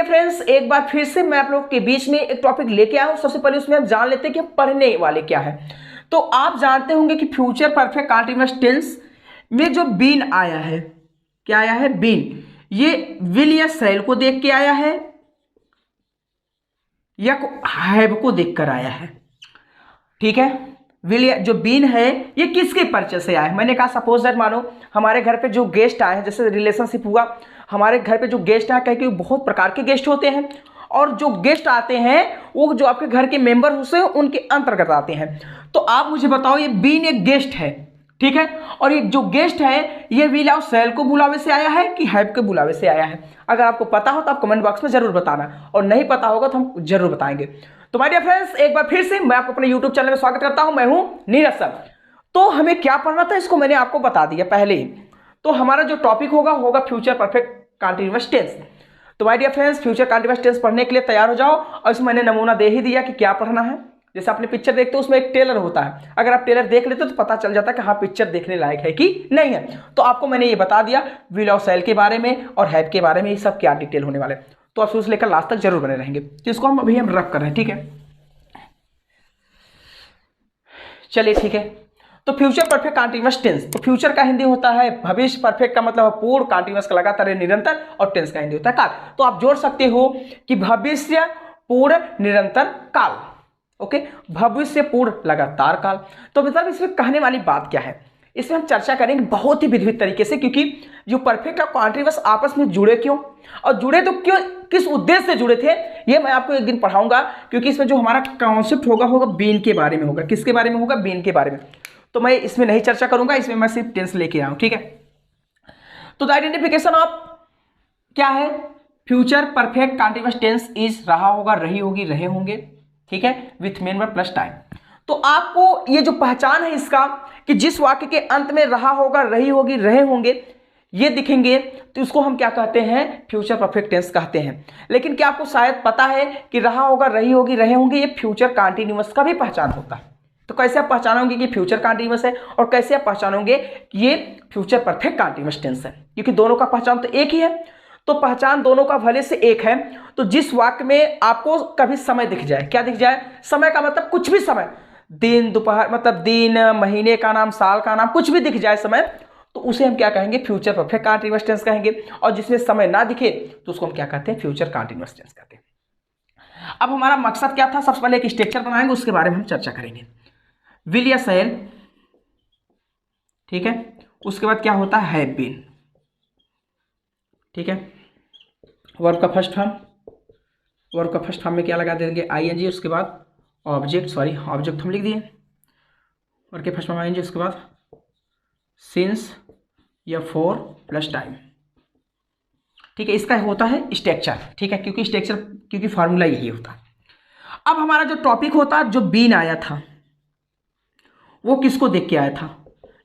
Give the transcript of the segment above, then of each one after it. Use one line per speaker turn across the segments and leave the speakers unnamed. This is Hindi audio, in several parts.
डियर फ्रेंड्स, एक बार फिर से मैं आप लोग के बीच में एक टॉपिक लेके आया हूं। सबसे पहले उसमें हम जान लेते हैं कि हम पढ़ने वाले क्या है। तो आप जानते होंगे कि फ्यूचर परफेक्ट कंटीन्यूअस टेंस में जो बीन आया है, क्या आया है? बीन। ये विल या शैल को देख के आया है या हैव को देखकर आया है। ठीक है, विल या जो बीन है ये किसके परिचय से आया है? मैंने कहा सपोज दैट मानो हमारे घर पे जो गेस्ट आए हैं, जैसे रिलेशनशिप हुआ, हमारे घर पे जो गेस्ट आए, कहीं कहीं बहुत प्रकार के गेस्ट होते हैं और जो गेस्ट आते हैं वो जो आपके घर के मेंबर होते हैं उनके अंतर्गत आते हैं। तो आप मुझे बताओ, ये बीन एक गेस्ट है, ठीक है, और ये जो गेस्ट है ये विल और शैल को बुलावे से आया है कि हैव के बुलावे से आया है? अगर आपको पता हो तो आप कमेंट बॉक्स में जरूर बताना, और नहीं पता होगा तो हम जरूर बताएंगे। तो माय डियर फ्रेंड्स, एक बार फिर से मैं आपको अपने यूट्यूब चैनल में स्वागत करता हूं। मैं हूं नीरज सर। तो हमें क्या पढ़ना था इसको मैंने आपको बता दिया पहले ही। तो हमारा जो टॉपिक होगा फ्यूचर परफेक्ट कंटीन्यूअस टेंस। तो my dear friends, future continuous tense पढ़ने के लिए तैयार हो जाओ। और इसमें मैंने नमूना दे ही दिया कि क्या पढ़ना है। जैसे आपने पिक्चर देखते हो उसमें एक टेलर होता है, अगर आप टेलर देख लेते हो तो पता चल जाता है कि हाँ पिक्चर देखने लायक है कि नहीं है। तो आपको मैंने ये बता दिया विल और शैल के बारे में और हैव के बारे में, ये सब क्या डिटेल होने वाले। तो आप शुरू से लेकर लास्ट तक जरूर बने रहेंगे। तो इसको हम रख कर रहे हैं, ठीक है। चलिए ठीक है। तो फ्यूचर परफेक्ट कंटीन्यूअस टेंस, तो फ्यूचर का हिंदी होता है भविष्य, परफेक्ट का मतलब पूर्ण, कंटीन्यूअस का लगातार निरंतर, और टेंस का हिंदी होता है काल। तो आप जोड़ सकते हो कि भविष्य पूर्ण निरंतर काल। ओके, भविष्य पूर्ण लगातार काल। तो मतलब इसमें कहने वाली बात क्या है, इसमें हम चर्चा करेंगे बहुत ही विधिवत तरीके से, क्योंकि जो परफेक्ट और कंटीन्यूअस आपस में जुड़े क्यों, और जुड़े तो क्यों, किस उद्देश्य से जुड़े थे, ये मैं आपको एक दिन पढ़ाऊंगा। क्योंकि इसमें जो हमारा कॉन्सेप्ट होगा बीन के बारे में होगा। किसके बारे में होगा? बीन के बारे में। तो मैं इसमें नहीं चर्चा करूंगा, इसमें मैं सिर्फ टेंस लेके आया हूं, ठीक है। तो द आइडेंटिफिकेशन ऑफ क्या है? Future perfect continuous tense is रहा होगा, रही होगी, रहे होंगे, ठीक है, with main verb plus time. तो आपको ये जो पहचान है इसका, कि जिस वाक्य के अंत में रहा होगा, रही होगी, रहे होंगे ये दिखेंगे, तो इसको हम क्या कहते हैं? फ्यूचर परफेक्ट टेंस कहते हैं। लेकिन क्या आपको शायद पता है कि रहा होगा, रही होगी, रहे होंगे ये फ्यूचर कंटीन्यूअस का भी पहचान होता है। तो कैसे आप पहचानोगे कि फ्यूचर कंटीन्यूअस है, और कैसे आप पहचानोगे कि ये फ्यूचर परफेक्ट कंटीन्यूअस टेंस है? क्योंकि दोनों का पहचान तो एक ही है। तो पहचान दोनों का भले से एक है। तो जिस वाक्य में आपको कभी समय दिख जाए, क्या दिख जाए? समय का मतलब कुछ भी समय, दिन, दोपहर, मतलब दिन, महीने का नाम, साल का नाम, कुछ भी दिख जाए समय, तो उसे हम क्या कहेंगे? फ्यूचर परफेक्ट कंटीन्यूअस टेंस कहेंगे। और जिसमें समय ना दिखे तो उसको हम क्या कहते हैं? फ्यूचर कंटीन्यूअस टेंस कहते हैं। अब हमारा मकसद क्या था? सबसे पहले एक स्ट्रक्चर बनाएंगे, उसके बारे में हम चर्चा करेंगे। विल या शैल, ठीक है, उसके बाद क्या होता है? हैव बीन, ठीक है। वर्ब का फर्स्ट फॉर्म, वर्ब का फर्स्ट फॉर्म में क्या लगा देंगे? आईएनजी, उसके बाद ऑब्जेक्ट, ऑब्जेक्ट हम लिख दिए, वर्ब के फर्स्ट फॉर्म आईएनजी, उसके बाद सिंस या फॉर प्लस टाइम, ठीक है। इसका होता है स्ट्रक्चर, ठीक है, क्योंकि फार्मूला यही होता है। अब हमारा जो टॉपिक होता, जो बीन आया था वो किसको देख के आया था?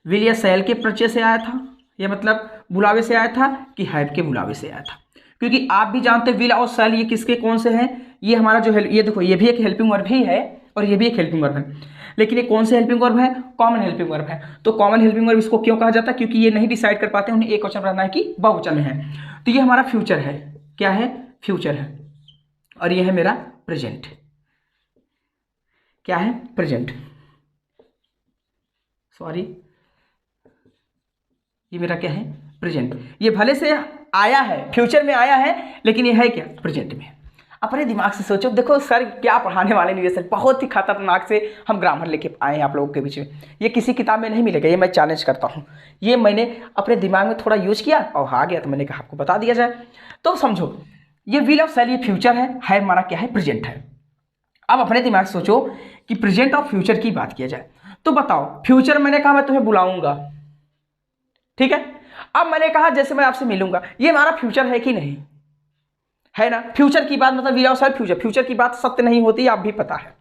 विल या शैल के परिचय से आया था, या मतलब बुलावे से आया था, कि हैव के बुलावे से आया था? क्योंकि आप भी जानते हैं विल और शैल ये किसके कौन से हैं? ये हमारा जो है, ये देखो, ये भी एक हेल्पिंग वर्ब ही है और ये भी एक हेल्पिंग वर्ब है। लेकिन ये कौन से हेल्पिंग वर्ब है? कॉमन हेल्पिंग वर्ब है। तो कॉमन हेल्पिंग वर्ब इसको क्यों कहा जाता है? क्योंकि ये नहीं डिसाइड कर पाते उन्हें एक वचन रहना है कि बहुवचन में है। तो ये हमारा फ्यूचर है, क्या है? फ्यूचर है। और ये है मेरा प्रेजेंट, क्या है? प्रेजेंट, सॉरी, ये मेरा क्या है? प्रेजेंट। ये भले से आया है, फ्यूचर में आया है, लेकिन ये है क्या? प्रेजेंट में। अपने दिमाग से सोचो, देखो सर क्या पढ़ाने वाले नहीं है सर, बहुत ही खतरनाक से हम ग्रामर लेके आए हैं आप लोगों के बीच में। ये किसी किताब में नहीं मिलेगा, ये मैं चैलेंज करता हूँ। ये मैंने अपने दिमाग में थोड़ा यूज किया और आ गया, तो मैंने कहा आपको बता दिया जाए। तो समझो, ये विल ऑफ शैल ये फ्यूचर है हमारा क्या है? प्रेजेंट है। अब अपने दिमाग से सोचो कि प्रेजेंट और फ्यूचर की बात किया जाए, तो बताओ, फ्यूचर मैंने कहा मैं तुम्हें बुलाऊंगा, ठीक है। अब मैंने कहा जैसे मैं आपसे मिलूंगा, ये हमारा फ्यूचर है कि नहीं? है ना। फ्यूचर की बात मतलब विल ऑफ शैल फ्यूचर की बात सत्य नहीं होती, आप भी पता है।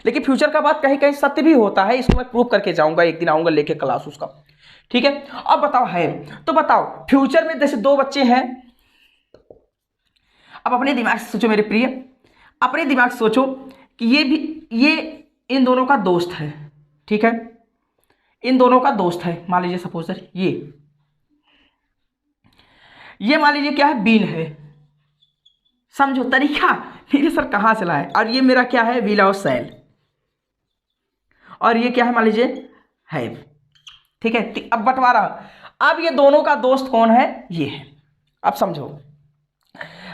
लेकिन फ्यूचर का बात कहीं कहीं सत्य भी होता है, इसको मैं प्रूव करके जाऊंगा, एक दिन आऊंगा लेके क्लास उसका, ठीक है। अब बताओ है, तो बताओ फ्यूचर में जैसे दो बच्चे हैं। अब अपने दिमाग से सोचो मेरे प्रिय, अपने दिमाग से सोचो कि ये इन दोनों का दोस्त है, ठीक है, इन दोनों का दोस्त है। मान लीजिए सपोज सर ये मान लीजिए क्या है? बीन है, समझो तरीका, मेरे सर कहाँ से लाए। और ये मेरा क्या है, विला ऑफ सेल, और ये क्या है मान लीजिए हैव, ठीक है। अब बंटवारा, अब ये दोनों का दोस्त कौन है, ये है। अब समझो,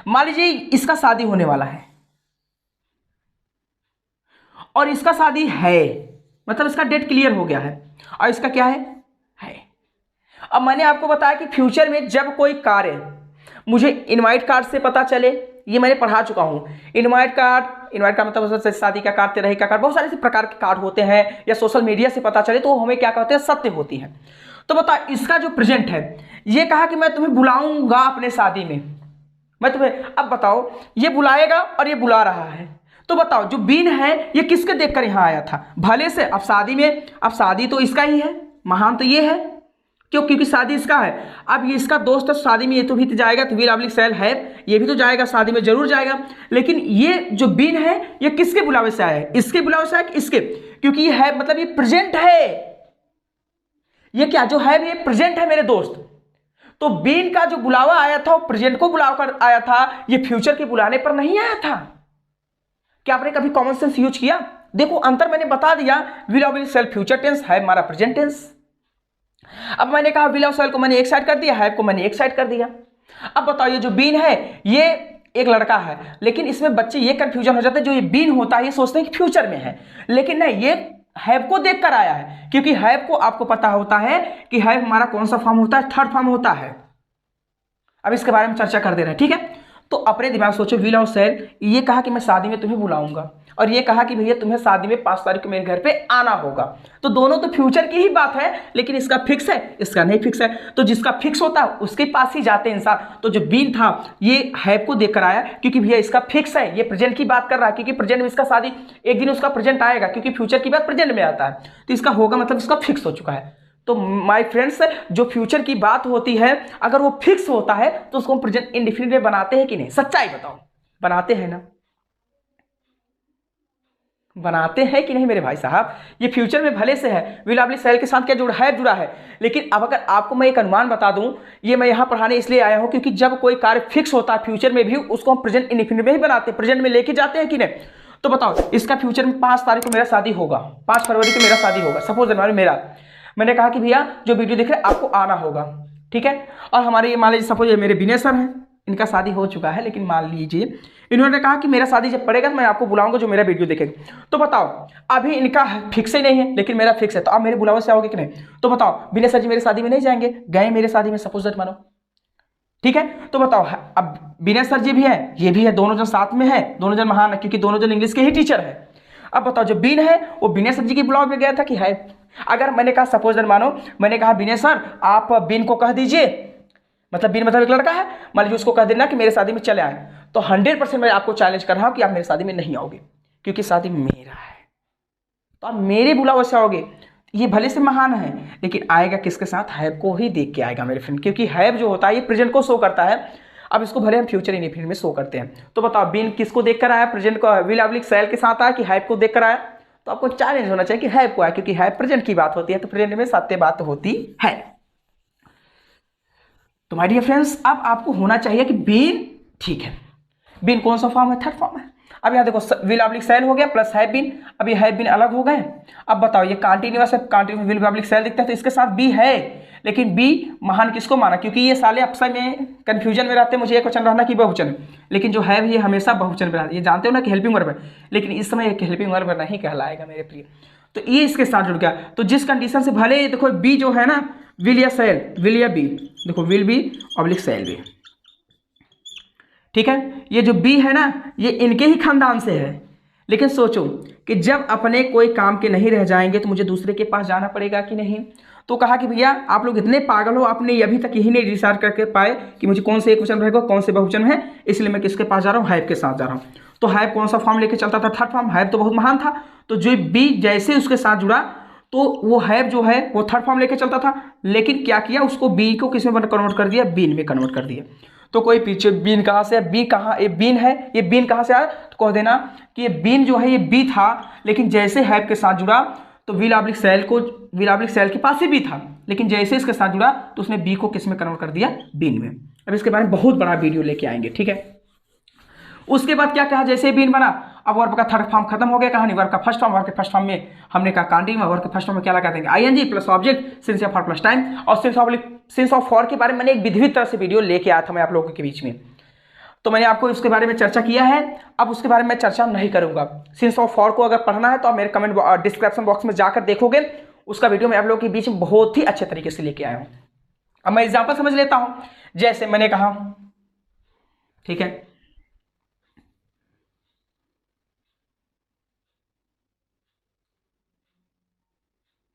मान लीजिए इसका शादी होने वाला है और इसका शादी है, मतलब इसका डेट क्लियर हो गया है, और इसका क्या है। अब मैंने आपको बताया कि फ्यूचर में जब कोई कार्य मुझे इनवाइट कार्ड से पता चले, ये मैंने पढ़ा चुका हूँ। इनवाइट कार्ड मतलब शादी का कार्ड, तिरही का कार्ड, बहुत सारे प्रकार के कार्ड होते हैं, या सोशल मीडिया से पता चले तो हमें क्या कहते हैं, सत्य होती है। तो बताओ इसका जो प्रेजेंट है, ये कहा कि मैं तुम्हें बुलाऊंगा अपने शादी में, मैं तुम्हें, अब बताओ ये बुलाएगा और ये बुला रहा है, तो बताओ जो बीन है ये किसके देखकर यहाँ आया था, भले से। अब शादी में, अब शादी तो इसका ही है, महान तो ये है, क्यों, क्योंकि शादी इसका है। अब ये इसका दोस्त है शादी में, ये तो भी तो जाएगा, तो विल ऑब्लिक सेल है, ये भी तो जाएगा शादी में, जरूर जाएगा। लेकिन ये जो बीन है ये किसके बुलावे से आया है, इसके बुलावे से आया कि इसके, क्योंकि ये है मतलब ये प्रेजेंट है, ये क्या जो है ये प्रेजेंट है मेरे दोस्त। तो बीन का जो बुलावा आया था वो प्रेजेंट को बुलाकर आया था, ये फ्यूचर के बुलाने पर नहीं आया था। क्या आपने कभी कॉमन सेंस यूज किया? देखो अंतर मैंने बता दिया, will oblique shall future tense है हमारा प्रेजेंट टेंस। अब मैंने कहा विल ऑफ सेल को मैंने एक साइड कर दिया, हैव को मैंने एक साइड कर दिया। अब बताओ ये जो बीन है ये एक लड़का है, लेकिन इसमें बच्चे ये कंफ्यूजन हो जाते हैं, जो ये बीन होता है ये सोचते हैं कि फ्यूचर में है, लेकिन नहीं, ये हैव को देखकर आया है, क्योंकि हैव को आपको पता होता है कि हैव हमारा कौन सा फॉर्म होता है, थर्ड फॉर्म होता है। अब इसके बारे में चर्चा कर दे रहे हैं, ठीक है। तो अपने दिमाग सोचो, विल ऑफ सेल ये कहा कि मैं शादी में तुम्हें बुलाऊंगा, और ये कहा कि भैया तुम्हें शादी में 5 तारीख को मेरे घर पे आना होगा। तो दोनों तो फ्यूचर की ही बात है, लेकिन इसका फिक्स है, इसका नहीं फिक्स है। तो जिसका फिक्स होता है उसके पास ही जाते हैं इंसान। तो जो बीन था ये हैव को देखकर आया, क्योंकि भैया इसका फिक्स है, ये प्रेजेंट की बात कर रहा है, क्योंकि प्रेजेंट में इसका शादी, एक दिन उसका प्रेजेंट आएगा, क्योंकि फ्यूचर की बात प्रेजेंट में आता है, तो इसका होगा मतलब इसका फिक्स हो चुका है। तो माय फ्रेंड्स, जो फ्यूचर की बात होती है अगर वो फिक्स होता है तो उसको हम प्रेजेंट इंडेफिनिट में बनाते हैं कि नहीं, सच्चाई बताओ, बनाते हैं ना, बनाते हैं कि नहीं मेरे भाई साहब। ये फ्यूचर में भले से है, विल ऑब्लिक सेल के साथ क्या जुड़ा है, लेकिन अब अगर आपको मैं एक अनुमान बता दूं, ये मैं यहाँ पढ़ाने इसलिए आया हूँ क्योंकि जब कोई कार्य फिक्स होता है फ्यूचर में भी उसको हम प्रेजेंट इंडेफिनिट में ही बनाते हैं, प्रेजेंट में लेके जाते हैं कि नहीं। तो बताओ इसका फ्यूचर में 5 तारीख को मेरा शादी होगा, 5 फरवरी को मेरा शादी होगा, सपोज जनवरी मेरा, मैंने कहा कि भैया जो वीडियो देख रहे हैं आपको आना होगा, ठीक है। और हमारे ये मान लीजिए सपोज ये मेरे विनय सर हैं, इनका शादी हो चुका है, लेकिन मान लीजिए इन्होंने कहा कि मेरा शादी जब पड़ेगा तो मैं आपको बुलाऊंगा जो मेरा वीडियो देखेगा। तो बताओ अभी इनका फिक्स ही नहीं है, लेकिन मेरा फिक्स है, तो आप मेरे बुलावे से आओगे कि नहीं। तो बताओ विनय सर जी मेरे शादी में नहीं जाएंगे, गए मेरे शादी में, सपोज दैट मानो, ठीक है। तो बताओ अब विनय सर जी भी हैं, ये भी है, दोनों जन साथ में है, दोनों जन महान है, क्योंकि दोनों जन इंग्लिश के ही टीचर है। अब बताओ जो बीन है वो विनय सर जी के बुलाव में गया था कि है। अगर मैंने कहा सपोज दैट मानो मैंने कहा विनय सर आप बीन को कह दीजिए, मतलब बीन मतलब एक लड़का है, मान लीजिए उसको कह देना कि मेरे शादी में चले आए, तो 100% मैं आपको चैलेंज कर रहा हूं कि आप मेरे शादी में नहीं आओगे, क्योंकि शादी मेरा है, तो आप मेरे बुलावे से आओगे। ये भले से महान है, लेकिन आएगा किसके साथ, हैव को ही देख के आएगा मेरे फ्रेंड, क्योंकि हैव जो होता है ये प्रेजेंट को शो करता है। अब इसको भले हम फ्यूचर इंडेफिनिट में शो करते हैं। तो बताओ बीन किसको देखकर आया, प्रेजेंट को, विल ऑब्लिक सेल के साथ आया कि हैव को देखकर आया। तो आपको चैलेंज होना चाहिए कि हैव को आया, क्योंकि हैव प्रेजेंट की बात होती है, तो प्रेजेंट में सत्य बात होती है। तो माय डियर फ्रेंड्स, अब आपको होना चाहिए कि बीन, ठीक है, बीन कौन सा फॉर्म है, थर्ड फॉर्म है। अब यहाँ देखो विल ऑब्लिक सेल हो गया प्लस हैव बीन, अब ये हैव बीन अलग हो गए। अब बताओ ये कंटीन्यूअस है, कंटीन्यूअस विल ऑब्लिक सेल दिखता है, तो इसके साथ बी है, लेकिन बी महान किसको माना, क्योंकि ये साले अक्सर में कंफ्यूजन में रहते हैं, मुझे एक वचन रहना कि बहुवचन, लेकिन जो है ये हमेशा बहुवचन में रहता है। ये जानते हो ना कि हेल्पिंग वर्ब है, लेकिन इस समय एक हेल्पिंग वर्ब नहीं कहलाएगा मेरे प्रिय। तो ये इसके साथ जुड़ गया। तो जिस कंडीशन से भले देखो बी जो है ना, विल या सेल, विल या बी, देखो will be oblique shall be, ठीक है। ये जो बी है ना ये इनके ही खानदान से है, लेकिन सोचो कि जब अपने कोई काम के नहीं रह जाएंगे तो मुझे दूसरे के पास जाना पड़ेगा कि नहीं। तो कहा कि भैया आप लोग इतने पागल हो, आपने अभी तक यही नहीं डिसाइड करके पाए कि मुझे कौन से एक वचन रहेगा कौन से बहुवचन है, इसलिए मैं किसके पास जा रहा हूँ, हैव के साथ जा रहा हूँ। तो हैव कौन सा फॉर्म लेके चलता था, थर्ड फॉर्म। हैव तो बहुत महान था, तो जो बी जैसे उसके साथ जुड़ा तो वो हैव जो है वो थर्ड फॉर्म लेके चलता था, लेकिन क्या किया उसको बी को किस में कन्वर्ट कर दिया, बीन में कन्वर्ट कर दिया। तो कोई पीछे बीन कहाँ से, बी कहाँ, ये बीन है, ये बीन कहाँ से आया, तो कह देना कि ये बीन जो है ये बी था, लेकिन जैसे हैव के साथ जुड़ा तो विल ऑब्लिक सेल को, विल ऑब्लिक सेल के पास ही बी था, लेकिन जैसे इसके साथ जुड़ा तो उसने बी को किस में कन्वर्ट कर दिया, बीन में। अब इसके बारे में बहुत बड़ा वीडियो लेके आएंगे, ठीक है। उसके बाद क्या कहा, जैसे बीन बना, अब वर्ब का थर्ड फॉर्म खत्म हो गया, कहानी वर्ब का फर्स्ट फॉर्म, वर्ब के फर्स्ट फॉर्म में हमने कहा कांटिन्यू, वर्ब के फर्स्ट फॉर्म में क्या लगा देंगे आईएनजी प्लस ऑब्जेक्ट, सिंस या फॉर प्लस टाइम। और सिंस ऑफ फॉर के बारे में मैंने एक विधिवत तरह से वीडियो लेके आया था मैं आप लोगों के बीच में, तो मैंने आपको उसके बारे में चर्चा किया है। अब उसके बारे में मैं चर्चा नहीं करूंगा। सिंस ऑफ फॉर को अगर पढ़ना है तो आप मेरे कमेंट डिस्क्रिप्शन बॉक्स में जाकर देखोगे, उसका वीडियो मैं आप लोगों के बीच में बहुत ही अच्छे तरीके से लेके आया हूं। अब मैं एग्जांपल समझ लेता हूं, जैसे मैंने कहा, ठीक है,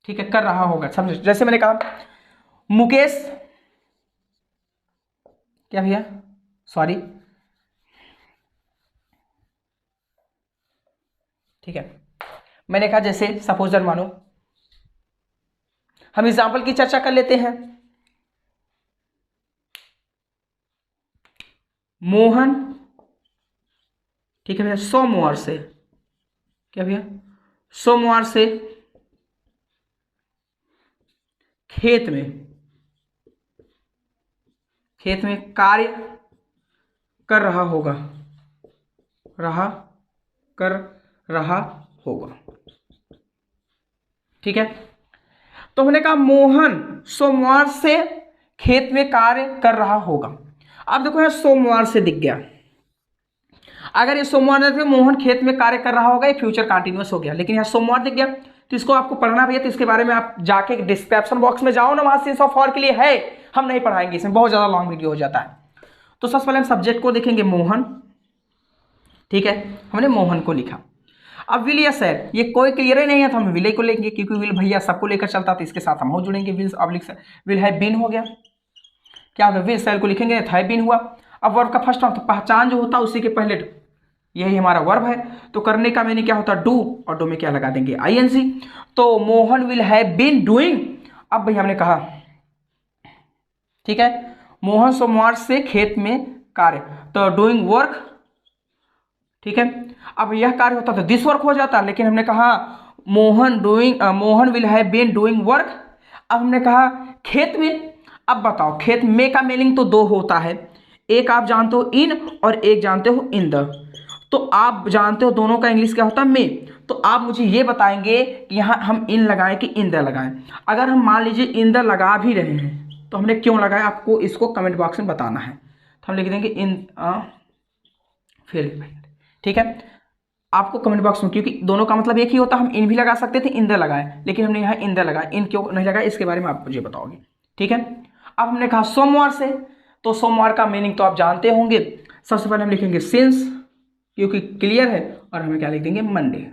ठीक है, कर रहा होगा, समझ, जैसे मैंने कहा मुकेश, क्या भैया, सॉरी, ठीक है, मैंने कहा जैसे सपोजर मानो, हम एग्जाम्पल की चर्चा कर लेते हैं। मोहन, ठीक है भैया, सोमवार से, क्या भैया, सोमवार से खेत में कार्य कर रहा होगा, ठीक है। तो हमने कहा मोहन सोमवार से खेत में कार्य कर रहा होगा। अब देखो यहां सोमवार से दिख गया, अगर ये सोमवार से मोहन खेत में कार्य कर रहा होगा, ये फ्यूचर कंटिन्यूअस हो गया, लेकिन यहाँ सोमवार दिख गया, तो इसको आपको पढ़ना भैया, तो इसके बारे में आप जाके डिस्क्रिप्शन बॉक्स में जाओ ना, वहां सिंस ऑफ फॉर के लिए है, हम नहीं पढ़ाएंगे, इसमें बहुत ज्यादा लॉन्ग वीडियो हो जाता है। तो सबसे पहले हम सब्जेक्ट को देखेंगे मोहन, ठीक है, हमने मोहन को लिखा। अब विल या सर, ये कोई क्लियर ही नहीं है, तो हम विल को लेंगे, क्योंकि विल भैया सबको लेकर चलता, तो इसके साथ हम हो जुड़ेंगे, विल है बीन हो गया, क्या होगा, विल सर को लिखेंगे, है बीन हुआ। अब वर्ब का फर्स्ट फॉर्म, तो पहचान जो होता है उसी के पहले यही हमारा वर्ब है, तो करने का मैंने क्या होता है डू, और डू में क्या लगा देंगे आईएनजी। तो Mohan will have been doing, अब भाई हमने कहा, ठीक है, मोहन सोमवार से खेत में कार्य, तो डूइंग वर्क, ठीक है। अब यह कार्य होता तो दिस वर्क हो जाता, लेकिन हमने कहा Mohan will have been doing work. अब हमने कहा खेत में, अब बताओ खेत में का मीनिंग तो दो होता है, एक आप जानते हो इन और एक जानते हो इन द, तो आप जानते हो दोनों का इंग्लिश क्या होता है में, तो आप मुझे ये बताएंगे कि यहाँ हम इन लगाएं कि इन द लगाएं। अगर हम मान लीजिए इन द लगा भी रहे हैं तो हमने क्यों लगाया, आपको इसको कमेंट बॉक्स में बताना है, तो हम लिख देंगे इन फिर, ठीक है, आपको कमेंट बॉक्स में, क्योंकि दोनों का मतलब एक ही होता, हम इन भी लगा सकते थे इन द लगाए, लेकिन हमने यहाँ इन द लगाया, इन क्यों नहीं लगाया इसके बारे में आप मुझे बताओगे, ठीक है। अब हमने कहा सोमवार से, तो सोमवार का मीनिंग तो आप जानते होंगे, सबसे पहले हम लिखेंगे सिंस, क्योंकि क्लियर है, और हमें क्या लिख देंगे मंडे,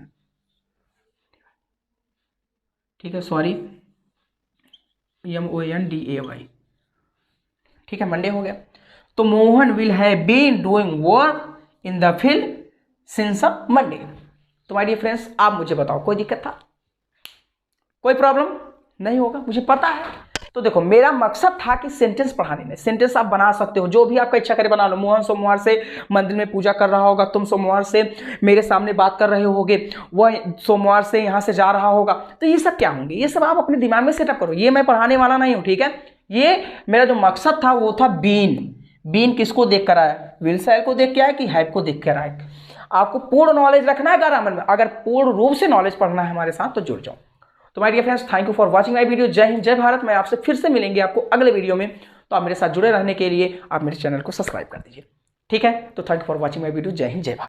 ठीक है, सॉरी MONDAY, ठीक है, मंडे हो गया। तो Mohan will have been doing work in the field since Monday. तो माय डियर फ्रेंड्स, आप मुझे बताओ कोई दिक्कत था, कोई प्रॉब्लम नहीं होगा, मुझे पता है। तो देखो मेरा मकसद था कि सेंटेंस पढ़ाने में, सेंटेंस आप बना सकते हो, जो भी आपका इच्छा करे बना लो। मोहन सोमवार से मंदिर में पूजा कर रहा होगा, तुम सोमवार से मेरे सामने बात कर रहे होगे, वह सोमवार से यहाँ से जा रहा होगा, तो ये सब क्या होंगे, ये सब आप अपने दिमाग में सेटअप करो, ये मैं पढ़ाने वाला नहीं हूँ, ठीक है। ये मेरा जो मकसद था वो था बीन किसको देख कर आया, विल सेल को देख के आया कि हैव को देख कर आया। आपको पूर्ण नॉलेज रखना है ग्रामर में, अगर पूर्ण रूप से नॉलेज पढ़ना है हमारे साथ तो जुड़ जाओ। तो my dear friends, thank you for watching my video. जय हिंद, जय भारत। मैं आपसे फिर से मिलेंगे आपको अगले वीडियो में, तो आप मेरे साथ जुड़े रहने के लिए आप मेरे चैनल को सब्सक्राइब कर दीजिए, ठीक है। तो thank you for watching my video. जय हिंद, जय भारत।